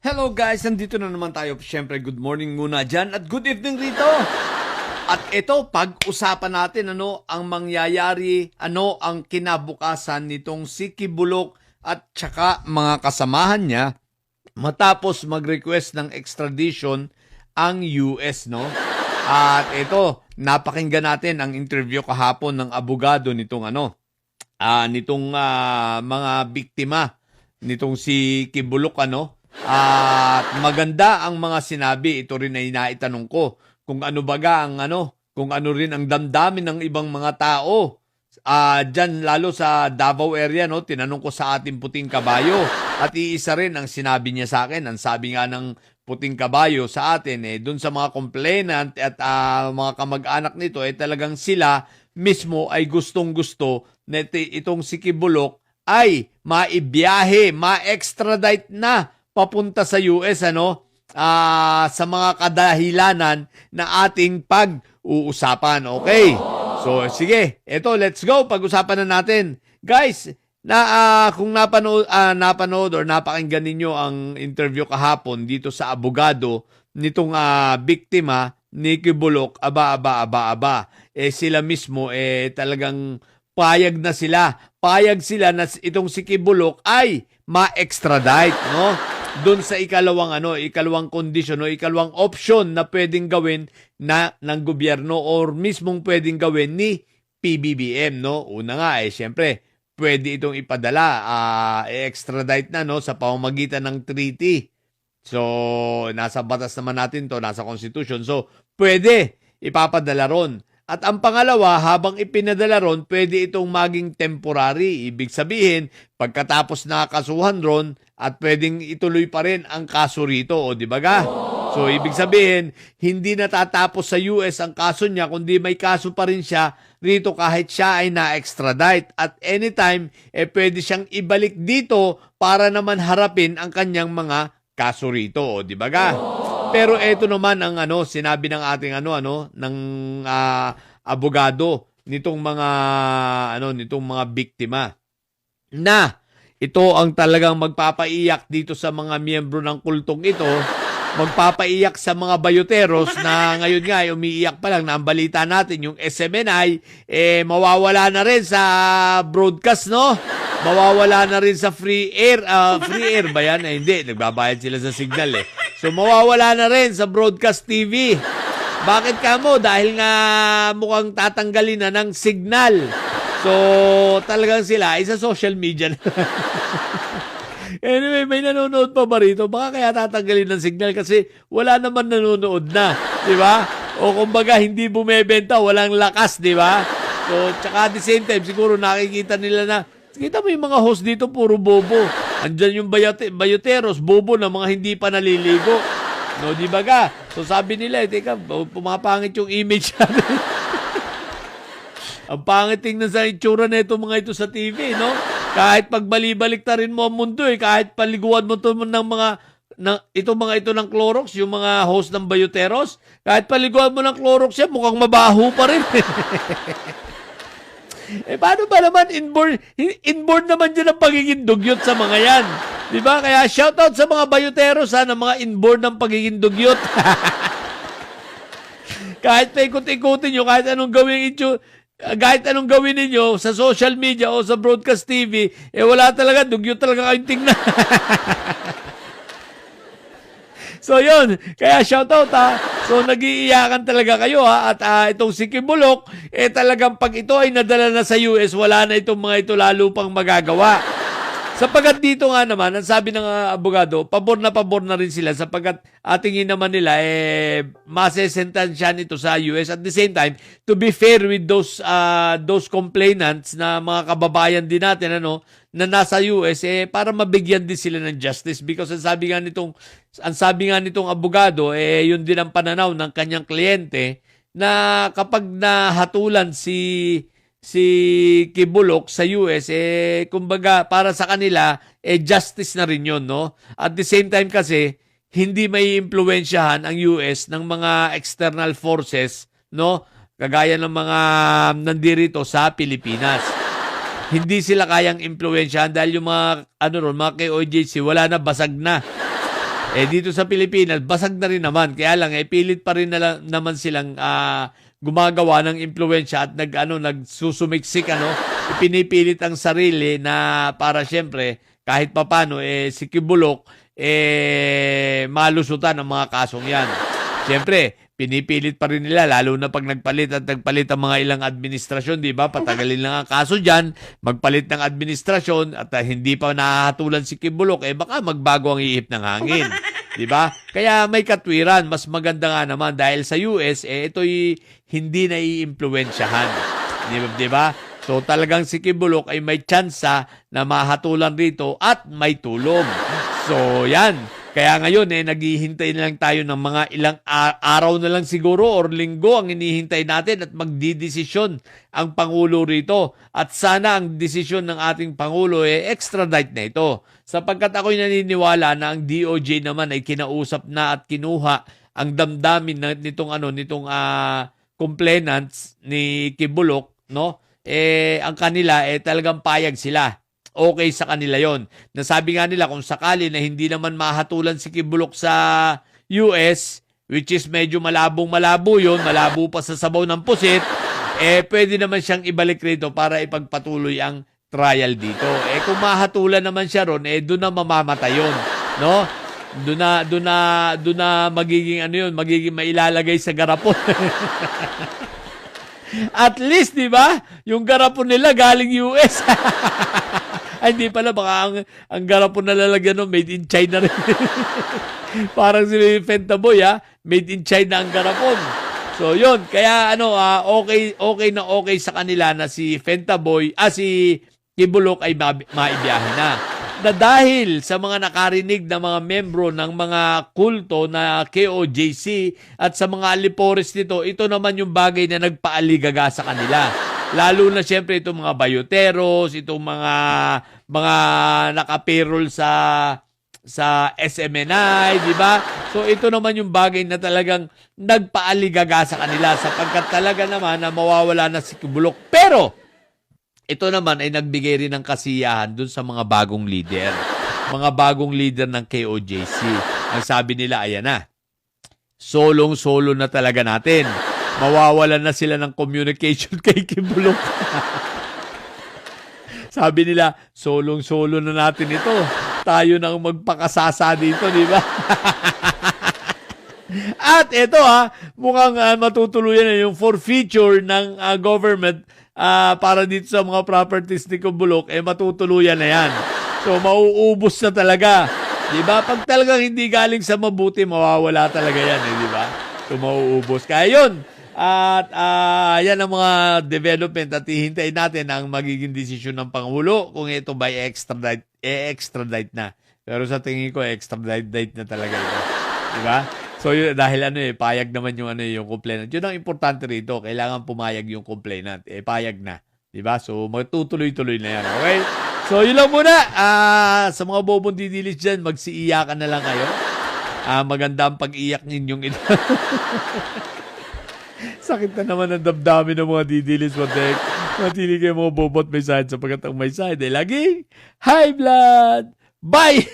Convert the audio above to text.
Hello guys, nandito na naman tayo. Siyempre, good morning muna dyan at good evening rito. At ito, pag-usapan natin ang mangyayari, ang kinabukasan nitong si Kibulok at tsaka mga kasamahan niya matapos mag-request ng extradition ang US, no? At ito, napakinggan natin ang interview kahapon ng abogado nitong mga biktima nitong si Kibulok, At maganda ang mga sinabi. Ito rin ay naitanong ko kung ano baga ang kung ano rin ang damdamin ng ibang mga tao. Diyan lalo sa Davao area, tinanong ko sa ating puting kabayo. At iisa rin ang sinabi niya sa akin. Ang sabi nga ng puting kabayo sa atin, dun sa mga complainant at mga kamag-anak nito, talagang sila mismo ay gustong-gusto na itong si Kibulok ay maibiyahe, ma-extradite na papunta sa US, sa mga kadahilanan na ating pag-uusapan. Okay? So, sige. Eto, let's go. Pag-usapan na natin. Guys, kung napanood or napakinggan ninyo ang interview kahapon dito sa abogado nitong biktima ni Kibulok, aba. Sila mismo, talagang payag na sila. Payag sila na itong si Kibulok ay ma-extradite, doon sa ikalawang kondisyon o ikalawang option na pwedeng gawin ng gobyerno or mismong pwedeng gawin ni PBBM, Una nga, syempre, pwede itong ipadala, extradite na, sa pamamagitan ng treaty. So, nasa batas naman natin to, nasa constitution. So, pwede ipapadala ron. At ang pangalawa, habang ipinadala ron, pwede itong maging temporary. Ibig sabihin, pagkatapos nakakasuhan ron, at pwedeng ituloy pa rin ang kaso rito, di ba ga? So, ibig sabihin, hindi natatapos sa US ang kaso niya, kundi may kaso pa rin siya rito kahit siya ay na-extradite. At anytime, pwede siyang ibalik dito para naman harapin ang kanyang mga kaso rito, di ba ga? Pero ito naman ang sinabi ng ating ng abogado nitong mga biktima na ito ang talagang magpapaiyak dito sa mga miyembro ng kultong ito, magpapaiyak sa mga bayoteros na ngayon nga umiiyak pa lang na ang balita natin yung SMNI mawawala na rin sa broadcast, mawawala na rin sa free air ba yan? Hindi, nagbabayad sila sa signal So mawawala na rin sa broadcast TV. Bakit ka mo? Dahil nga mukhang tatanggalin na ng signal. So talagang sila ay sa social media na. Anyway, may nanonood pa ba rito? Baka kaya tatanggalin ng signal kasi wala naman nanonood na. Di ba? O kumbaga hindi bumebenta, walang lakas, di ba? So tsaka at the same time, siguro nakikita nila na kita mo yung mga host dito, puro bobo. Andyan yung bayoteros, bobo na mga hindi pa naliligo. Di ba ka? So sabi nila, teka, pumapangit yung image natin. Ang pangit tingnan sa itsura na mga ito sa TV, Kahit pagbali-balik ta rin mo ang mundo, kahit paliguan mo ito ng mga ito ng Clorox, yung mga host ng bayoteros, kahit paliguan mo ng Clorox yan, mukhang mabaho pa rin. Paano ba naman inborn naman dyan ang pagiging dugyot sa mga yan? Diba? Kaya shoutout sa mga bayoteros na mga inborn ng pagiging dugyot. Kahit paikot-ikutin nyo, kahit anong gawin ninyo sa social media o sa broadcast TV, wala talaga, dugyot talaga kayong tingnan. So yun, kaya shoutout So nag-iiyakan talaga kayo at itong si Kibulok, talagang pag ito ay nadala na sa US, wala na itong mga ito lalo pang magagawa. Sapagkat dito nga naman, ang sabi ng abogado, pabor na rin sila sapagkat tingin naman nila, masesentansya nito sa US. At the same time, to be fair with those complainants na mga kababayan din natin, na nasa US, para mabigyan din sila ng justice. Because ang sabi nga nitong abogado, yun din ang pananaw ng kanyang kliyente, na kapag nahatulan si Kibulok sa US, kumbaga para sa kanila, justice na rin yun, At the same time kasi, hindi may impluwensyahan ang US ng mga external forces, Kagaya ng mga nandirito sa Pilipinas. Hindi sila kayang impluwensyahan dahil yung mga KOJC, wala na, basag na. Dito sa Pilipinas, basag na rin naman. Kaya lang, pilit pa rin naman silang gumagawa ng impluwensya at nagsusumiksik, ipinipilit ang sarili na para syempre, kahit papano, si Kibulok, malusutan ang mga kasong yan. Syempre, pinipilit pa rin nila, lalo na pag nagpalit ang mga ilang administrasyon, di ba? Patagalin lang ang kaso dyan, magpalit ng administrasyon at hindi pa nahahatulan si Kibulok, baka magbago ang ihip ng hangin. Di ba? Kaya may katwiran, mas maganda nga naman dahil sa US, ito'y hindi naiimpluwensyahan. Di ba? So talagang si Kibulok ay may tsansa na mahatulan rito at may tulong. So yan. Kaya ngayon, naghihintay na lang tayo ng mga ilang araw na lang siguro or linggo ang hinihintay natin at magdidesisyon ang Pangulo rito. At sana ang desisyon ng ating Pangulo extradite na ito. Sapagkat ako'y naniniwala na ang DOJ naman ay kinausap na at kinuha ang damdamin nitong complainants ni Kibulok, no? Ang kanila talagang payag sila. Okay sa kanila yon. Nasabi nga nila kung sakali na hindi naman mahatulan si Kibulok sa US, which is medyo malabo yon, malabo pa sa sabaw ng pusit, pwede naman siyang ibalik rito para ipagpatuloy ang trial dito. Kung mahatulan naman siya ron, doon na mamamatay yon, no? Doon na magiging magiging mailalagay sa garapon. At least, di ba? Yung garapon nila galing US. Ay, hindi pala. Baka ang garapon na lalagyan made in China rin. Parang si Fentaboy, made in China ang garapon. So, yun. Kaya, okay na okay sa kanila na si Fentaboy, si Kibulok ay maibiyahe na. Na dahil sa mga nakarinig na mga membro ng mga kulto na KOJC at sa mga alipores nito, ito naman yung bagay na nagpaaligaga sa kanila. Lalo na siyempre itong mga bayoteros, itong mga naka-payroll sa SMNI, di ba? So ito naman yung bagay na talagang nagpaaligaga sa kanila sapagkat talaga naman na mawawala na si Kibulok. Pero ito naman ay nagbigay rin ng kasiyahan dun sa mga bagong leader. Mga bagong leader ng KOJC. Ang sabi nila, ayan na. Solong-solo na talaga natin. Mawawalan na sila ng communication kay Kibulok. Sabi nila, solong-solo na natin ito. Tayo nang magpakasasa dito, di ba? At ito mukhang matutuluyan na yung forfeiture ng government para dito sa mga properties ni Kibulok, matutuluyan na yan. So, mauubos na talaga. Di ba? Pag talagang hindi galing sa mabuti, mawawala talaga yan, di ba? So, mauubos. Kaya yun. At yan ang mga development at hihintayin natin ang magiging desisyon ng Pangulo kung ito ba extradite na. Pero sa tingin ko, extradite na talaga ito. Di ba? So, yun, dahil payag naman yung complainant. Yun ang importante rito. Kailangan pumayag yung complainant. Payag na. Di ba? So, magtutuloy-tuloy na yan. Okay? So, yun lang muna. Sa mga bobong didilis dyan, magsiiyakan na lang kayo. Maganda ang pag-iyak ninyong ito. Sakit na naman ang damdamin ng mga didilis. What the heck? Matili kayo mga bobot may side sapagkat ang may side lagi high blood. Bye!